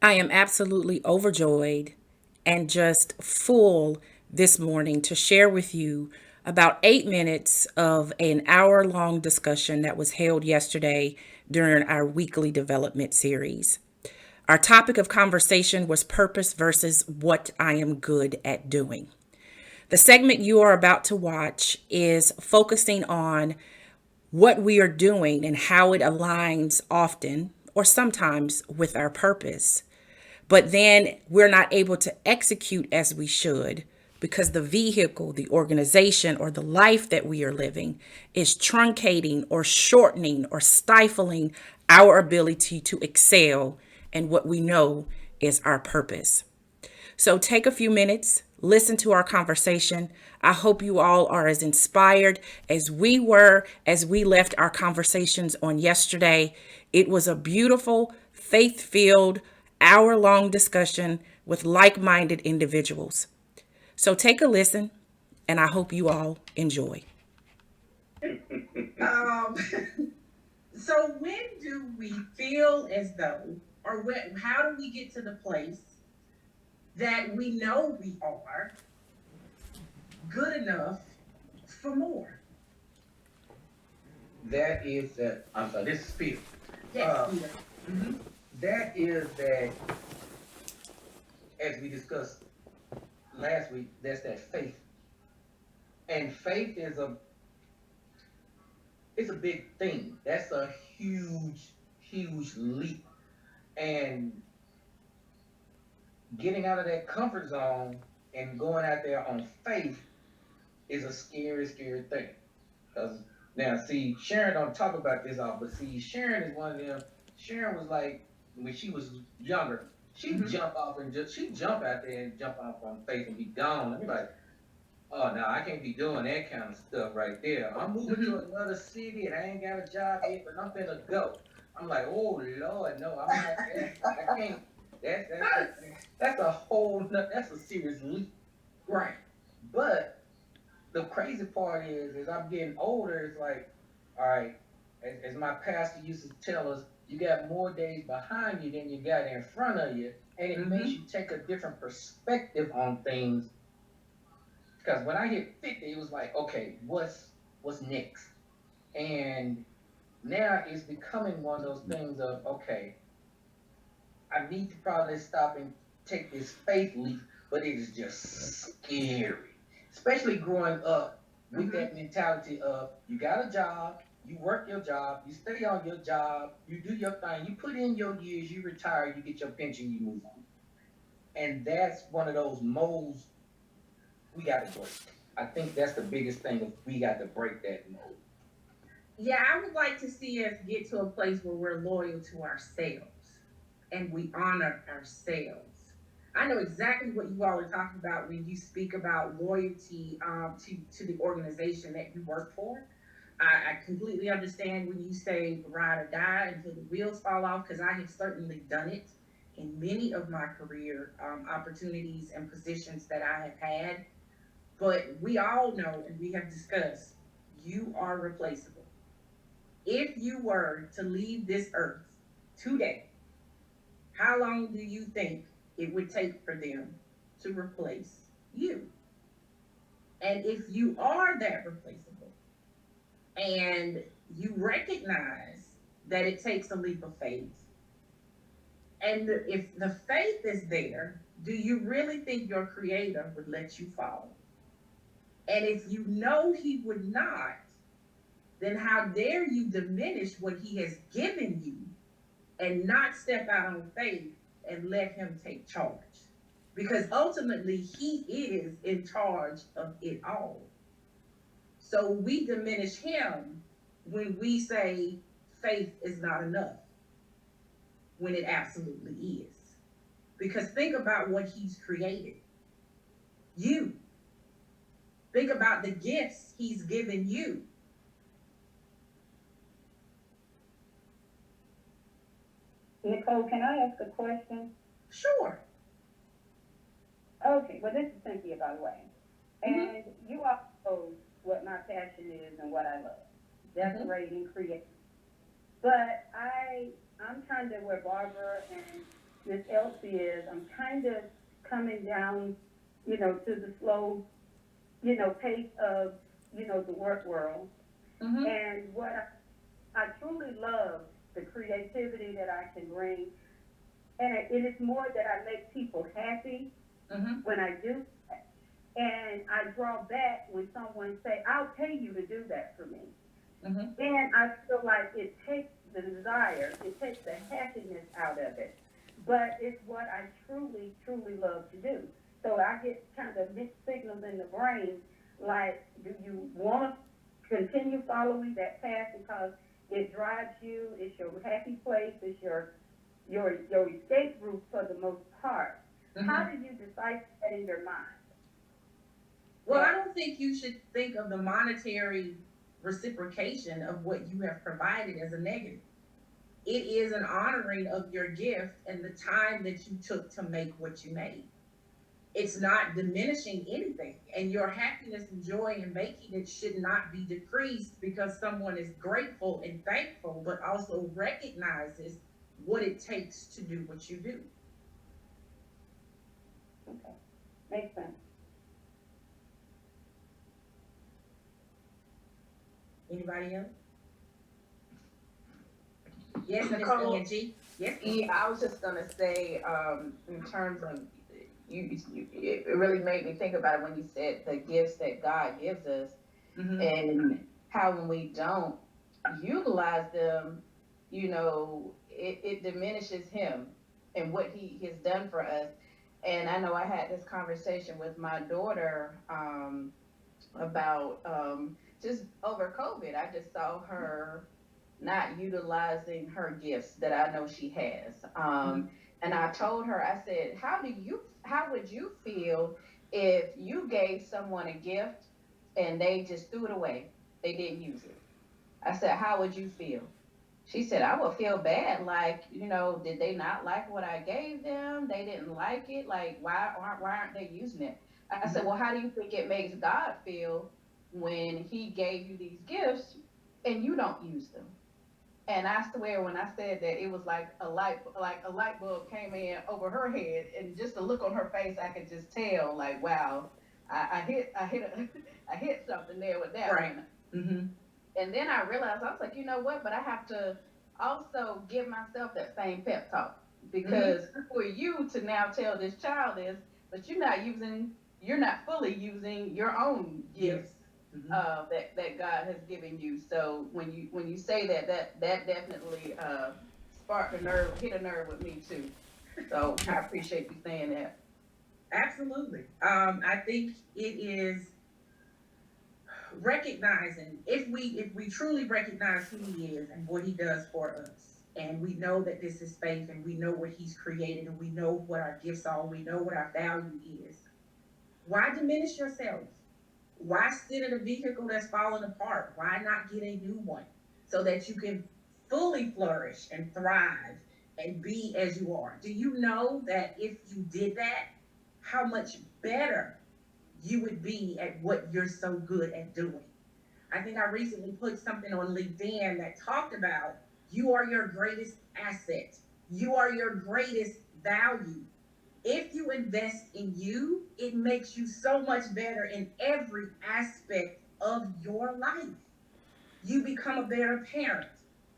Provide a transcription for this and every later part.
I am absolutely overjoyed and just full this morning to share with you about 8 minutes of an hour long discussion that was held yesterday during our weekly development series. Our topic of conversation was purpose versus what I am good at doing. The segment you are about to watch is focusing on what we are doing and how it aligns often or sometimes with our purpose. But then we're not able to execute as we should because the vehicle, the organization, or the life that we are living is truncating or shortening or stifling our ability to excel in what we know is our purpose. So take a few minutes, listen to our conversation. I hope you all are as inspired as we were as we left our conversations on yesterday. It was a beautiful, faith filled, hour long discussion with like minded individuals. So take a listen, and I hope you all enjoy. Um, so when do we feel as though, or how do we get to the place that we know we are good enough for more? That is that. I'm sorry. This is Peter. Yes, Uh, Peter. Mm-hmm. that is that, as we discussed last week. That's that faith, and faith is a it's a big thing. That's a huge leap, and getting out of that comfort zone and going out there on faith is a scary thing. Because now, see, Sharon don't talk about this all, but see, Sharon is one of them. Sharon was like when she was younger, she'd Mm-hmm. jump off and just she'd jump out there and jump off on faith and be gone. And be like, oh no, I can't be doing that kind of stuff right there. I'm moving to Mm-hmm. another city and I ain't got a job yet, but I'm finna go. I'm like, oh Lord, no, I'm not. I can't. That's a that's a serious leap. Right. But the crazy part is, as I'm getting older, it's like, all right, as my pastor used to tell us, you got more days behind you than you got in front of you, and it makes Mm-hmm. you take a different perspective on things. Because when I hit 50, it was like, okay, what's next? And now it's becoming one of those things of, okay, I need to probably stop and take this faith leap, but it is just scary. Especially growing up with Mm-hmm. that mentality of you got a job, you work your job, you stay on your job, you do your thing, you put in your years, you retire, you get your pension, you move on. And that's one of those molds we got to break. I think that's the biggest thing of we got to break that mold. Yeah, I would like to see us get to a place where we're loyal to ourselves and we honor ourselves. I know exactly what you all are talking about when you speak about loyalty to the organization that you work for. I completely understand when you say ride or die until the wheels fall off, because I have certainly done it in many of my career opportunities and positions that I have had. But we all know, and we have discussed, you are replaceable. If you were to leave this earth today, how long do you think it would take for them to replace you? And if you are that replaceable and you recognize that it takes a leap of faith, and if the faith is there, do you really think your creator would let you fall? And if you know he would not, then how dare you diminish what he has given you and not step out on faith and let him take charge? Because ultimately, he is in charge of it all. So we diminish him when we say faith is not enough, when it absolutely is. Because think about what he's created. You. Think about the gifts he's given you. Nicole, can I ask a question? Sure. Okay, well, this is Cynthia, by the way. Mm-hmm. And you all know what my passion is and what I love, Mm-hmm. decorating, creating. But I'm kind of where Barbara and Miss Elsie is, I'm kind of coming down, to the slow, pace of, the work world. Mm-hmm. And what I truly love the creativity that I can bring, and it is more that I make people happy Mm-hmm. when I do, and I draw back when someone say, "I'll pay you to do that for me." Mm-hmm. And I feel like it takes the desire, it takes the happiness out of it. But it's what I truly, truly love to do. So I get kind of mixed signals in the brain, like, do you want to continue following that path because it drives you, it's your happy place, it's your escape route for the most part. How Mm-hmm. do you decide that in your mind? Well, I That don't think you should think of the monetary reciprocation of what you have provided as a negative. It is an honoring of your gift and the time that you took to make what you made. It's not diminishing anything. And your happiness and joy in making it should not be decreased because someone is grateful and thankful, but also recognizes what it takes to do what you do. okay, makes sense. Anybody else? Yes, Miss Nicole, Angie. Yes, ma'am. yeah, I was just gonna say, in terms of it really made me think about it when you said the gifts that God gives us, Mm-hmm. and how when we don't utilize them, it diminishes Him and what He has done for us. And I know I had this conversation with my daughter, about, just over COVID. I just saw her not utilizing her gifts that I know she has. Mm-hmm. And I told her, I said, how would you feel if you gave someone a gift and they just threw it away? They didn't use it. I said, how would you feel? She said, I would feel bad. Like, did they not like what I gave them? They didn't like it. Like, why aren't they using it? I said, Mm-hmm. well, how do you think it makes God feel when He gave you these gifts and you don't use them? And I swear, when I said that, it was like a light bulb came in over her head, and just the look on her face, I could just tell, like, wow, I hit something there with that Right. one. Mm-hmm. And then I realized, I was like, you know what? But I have to also give myself that same pep talk, Mm-hmm. because for you to now tell this child this, but you're not fully using your own Yes. gifts, Mm-hmm. that God has given you. So when you say that, that definitely, sparked a nerve, hit a nerve with me too. So I appreciate you saying that. Absolutely. I think it is recognizing, if we truly recognize who he is and what he does for us, and we know that this is faith, and we know what he's created, and we know what our gifts are, we know what our value is. Why diminish yourself? Why sit in a vehicle that's falling apart? Why not get a new one so that you can fully flourish and thrive and be as you are? Do you know that if you did that, how much better you would be at what you're so good at doing? I think I recently put something on LinkedIn that talked about you are your greatest asset. You are your greatest value. If you invest in you, it makes you so much better in every aspect of your life. You become a better parent,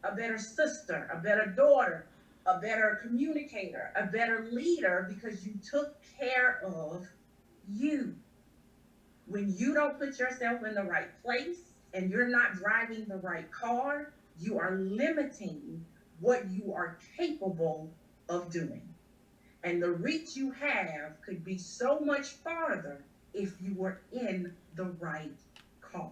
a better sister, a better daughter, a better communicator, a better leader because you took care of you. When you don't put yourself in the right place and you're not driving the right car, you are limiting what you are capable of doing. And the reach you have could be so much farther if you were in the right car.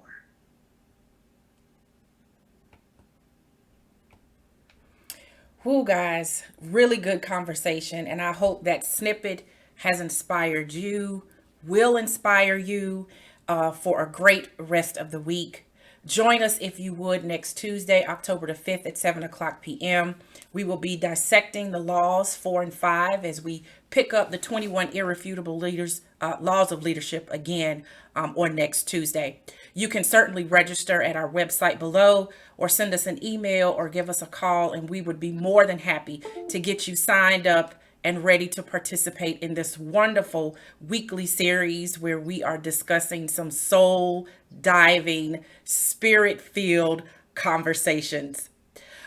Whoo, guys, really good conversation. And I hope that snippet has inspired you, will inspire you for a great rest of the week. Join us if you would next Tuesday, October the 5th at 7 o'clock p.m. We will be dissecting the laws 4 and 5 as we pick up the 21 irrefutable laws of leadership again on next Tuesday. You can certainly register at our website below or send us an email or give us a call, and we would be more than happy to get you signed up and ready to participate in this wonderful weekly series where we are discussing some soul diving, spirit filled conversations.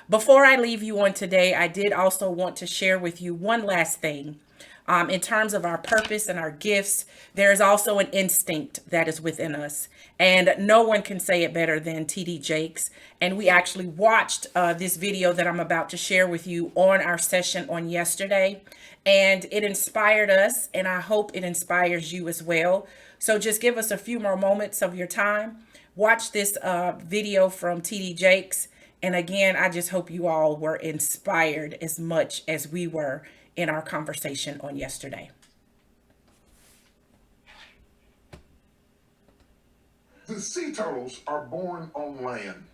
Before I leave you on today, I did also want to share with you one last thing. In terms of our purpose and our gifts, there is also an instinct that is within us. And no one can say it better than TD Jakes. And we actually watched this video that I'm about to share with you on our session on yesterday. And it inspired us, and I hope it inspires you as well. So just give us a few more moments of your time. Watch this video from TD Jakes. And again, I just hope you all were inspired as much as we were in our conversation on yesterday. The sea turtles are born on land.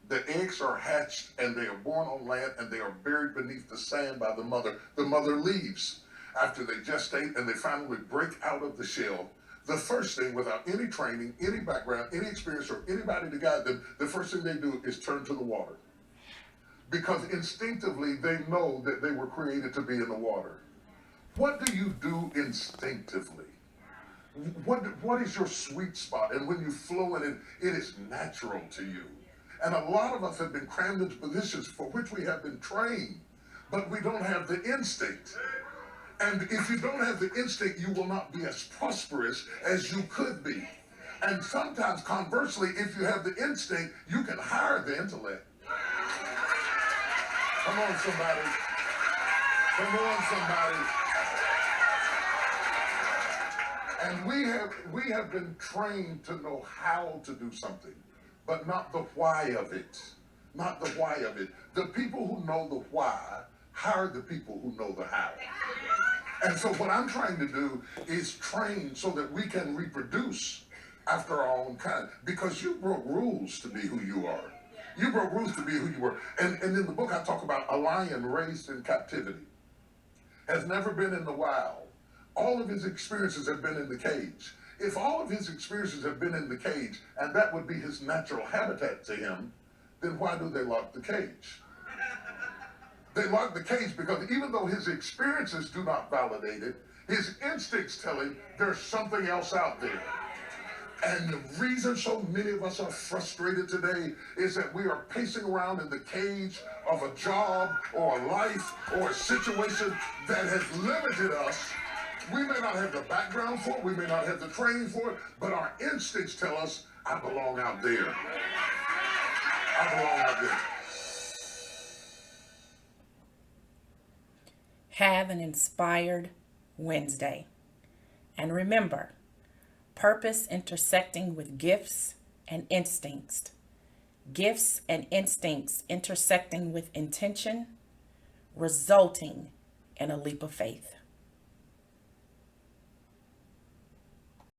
The eggs are hatched and they are born on land and they are buried beneath the sand by the mother. The mother leaves after they gestate and they finally break out of the shell. The first thing, without any training, any background, any experience, or anybody to guide them, the first thing they do is turn to the water. Because instinctively they know that they were created to be in the water. What do you do instinctively? What is your sweet spot? And when you flow in it, it is natural to you. And a lot of us have been crammed into positions for which we have been trained, but we don't have the instinct. And if you don't have the instinct, you will not be as prosperous as you could be. And sometimes, conversely, if you have the instinct, you can hire the intellect. Come on, somebody. Come on, somebody. And we have been trained to know how to do something, but not the why of it. Not the why of it. The people who know the why hire the people who know the how. And so what I'm trying to do is train so that we can reproduce after our own kind. Because you broke rules to be who you are. You broke rules to be who you were. And in the book I talk about a lion raised in captivity. Has never been in the wild. All of his experiences have been in the cage. If all of his experiences have been in the cage, and that would be his natural habitat to him, then why do they lock the cage? They lock the cage because even though his experiences do not validate it, his instincts tell him there's something else out there. And the reason so many of us are frustrated today is that we are pacing around in the cage of a job or a life or a situation that has limited us. We may not have the background for it, we may not have the training for it, but our instincts tell us, I belong out there. I belong out there. Have an inspired Wednesday. And remember, purpose intersecting with gifts and instincts. Gifts and instincts intersecting with intention, resulting in a leap of faith.